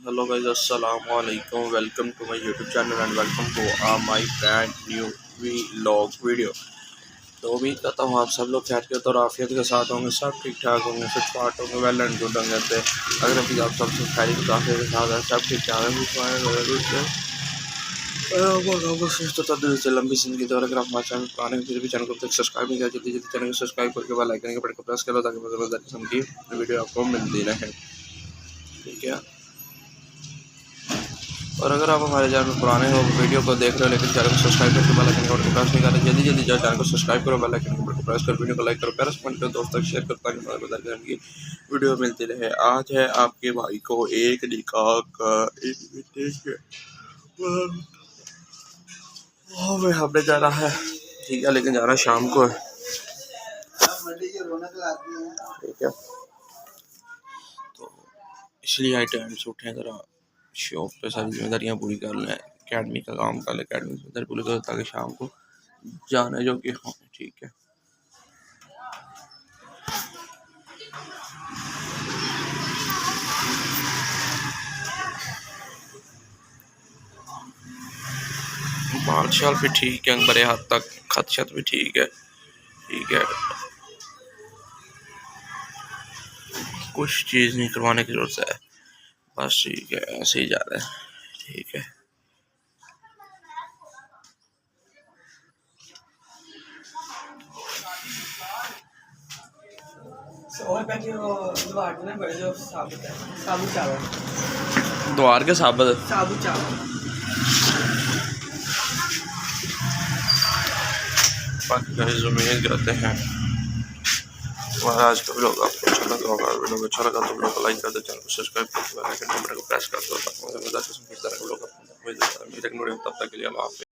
Hello guys, assalamu alaikum. Welcome to my YouTube channel and welcome to my brand new vlog video. तो उम्मीद करता हूँ आप सब लोग खैरियत और आफियत के साथ होंगे, सब ठीक ठाक होंगे, फिट फाट होंगे, वेल एंड गुड होंगे। अगर अभी आप सब खैरियत और आफियत के साथ हैं, सब ठीक ठाक है, लंबी जिंदगी तो अगर आप हमारे चैनल पुराने फिर भी चैनल को तक सब्सक्राइब नहीं किया, जल्दी जल्दी चैनल को सब्सक्राइब करके बेल आइकन के बटन को प्रेस करो ताकि मज़ेदार किस्म की वीडियो आपको मिलती रहे। ठीक है, और अगर आप हमारे चैनल पुराने हो वीडियो को देख रहे हो लेकिन चैनल को सब्सक्राइब करके बेल आइकन के बटन को प्रेस नहीं कर रहे, जल्दी जल्दी जाओ चैनल को सब्सक्राइब करो, बेल आइकन के बटन को प्रेस कर वीडियो को लाइक करो, प्यारा कमेंट करो, दोस्तों तक शेयर करो ताकि मज़ेदार किस्म की वीडियो मिलती रहे। आज है आपके भाई को एक निकाह का इनविटेशन में हमने जाना है। ठीक है, लेकिन जाना शाम को है। ठीक है, तो इसलिए आई टाइम से उठे, ज़रा शॉप पे सारी जिम्मेदारियाँ पूरी कर लें, अकेडमी का काम कर लें, अकेडमी की जिम्मेदारी पूरी कर ताकि शाम को जाना जो कि हाँ। ठीक है, बाल शाल भी ठीक है, बड़े हद तक खत शत भी ठीक है। ठीक है, कुछ चीज़ नहीं करवाने की जरूरत है, बस ठीक है, ऐसे ही जा रहा है। ठीक है, द्वार के साबुत उम्मीद करते हैं हमारा आज का व्लॉग आपको अच्छा लगा होगा। वीडियो अच्छा लगा तो व्लॉग को लाइक कर दो, चैनल को सब्सक्राइब कर दो, बेल आइकन को प्रेस कर दो। तब तक के लिए अल्लाह हाफ़िज़।